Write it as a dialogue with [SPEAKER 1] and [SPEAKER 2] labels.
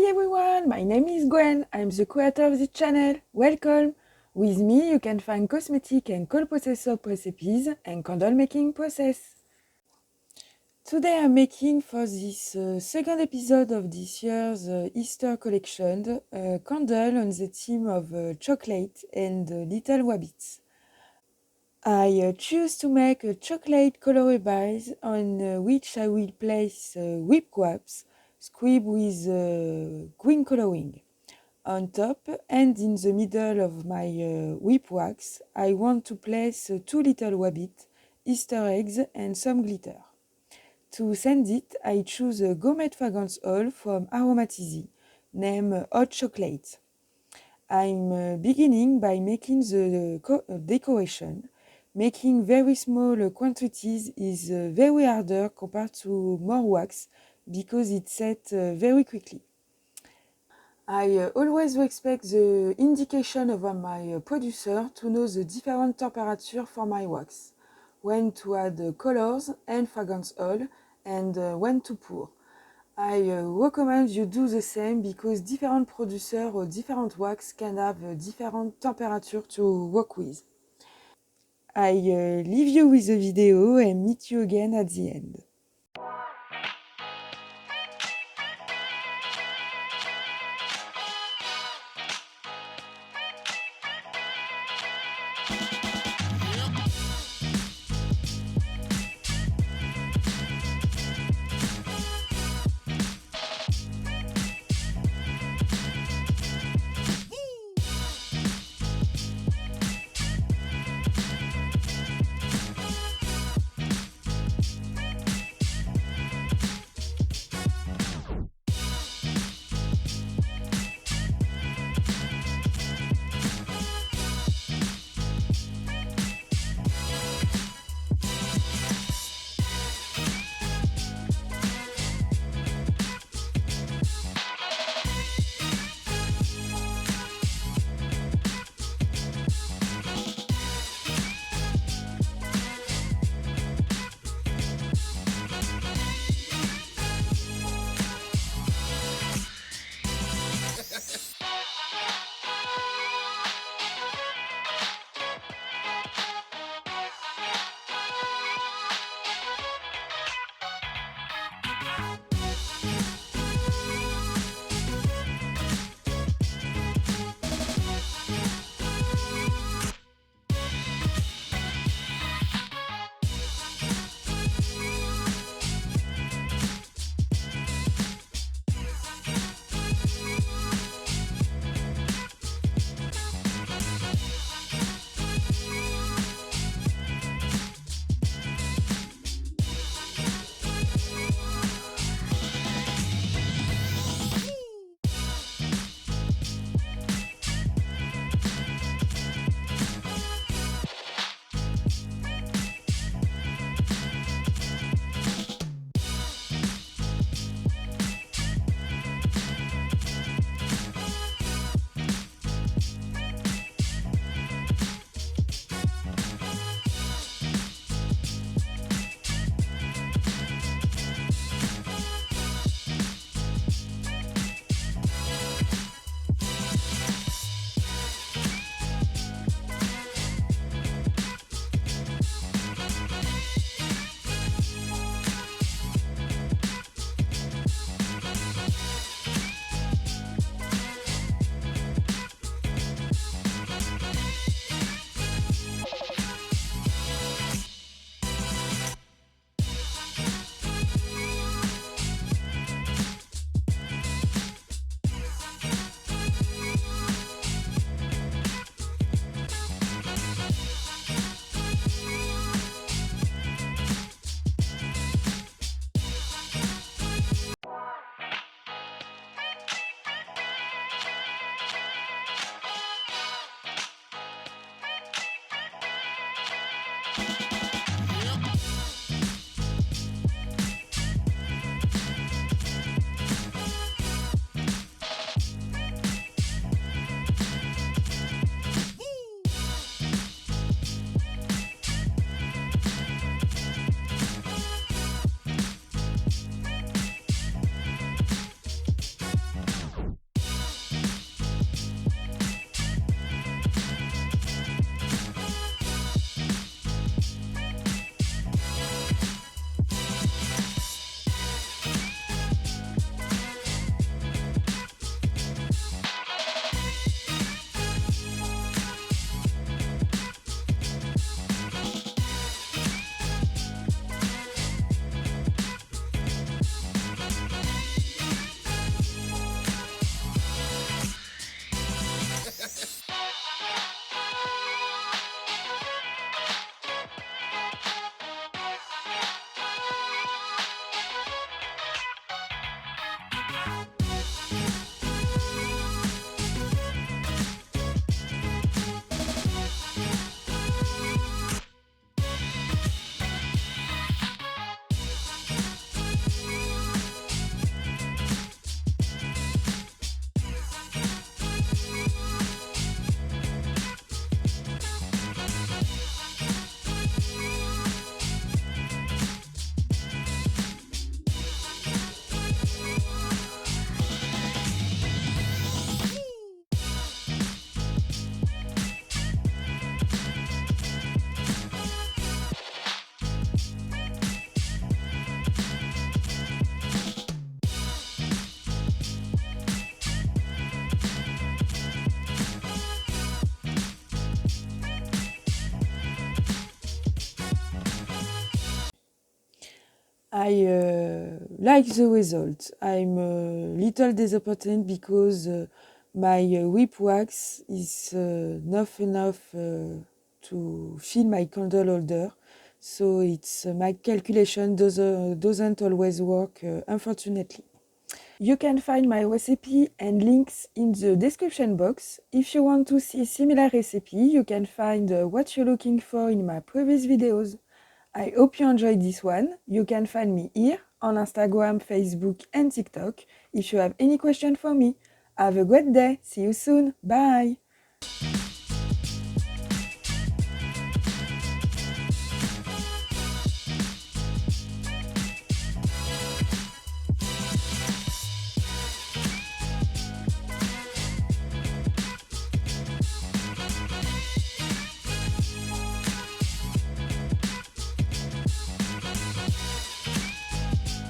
[SPEAKER 1] Hi everyone, my name is Gwen. I'm the creator of this channel. Welcome! With me you can find cosmetic and cold process soap recipes and candle making process. Today I'm making for this second episode of this year's Easter collection a candle on the theme of chocolate and little rabbits. I choose to make a chocolate colored base on which I will place whipped quartz squib with green coloring. On top and in the middle of my whip wax, I want to place two little rabbits, Easter eggs and some glitter. To send it, I choose a gourmet fragrance oil from Aromat'Easy, named Hot Chocolate. I'm beginning by making the decoration. Making very small quantities is very harder compared to more wax because it sets very quickly. I always respect the indication of my producer to know the different temperature for my wax, when to add colors and fragrance oil, and when to pour. I recommend you do the same because different producers or different wax can have a different temperature to work with. I leave you with the video and meet you again at the end. I like the result. I'm a little disappointed because my whip wax is not enough to fill my candle holder. So it's my calculation doesn't always work, unfortunately. You can find my recipe and links in the description box. If you want to see similar recipe, you can find what you're looking for in my previous videos. I hope you enjoyed this one. You can find me here on Instagram, Facebook and TikTok if you have any question for me. Have a great day. See you soon. Bye.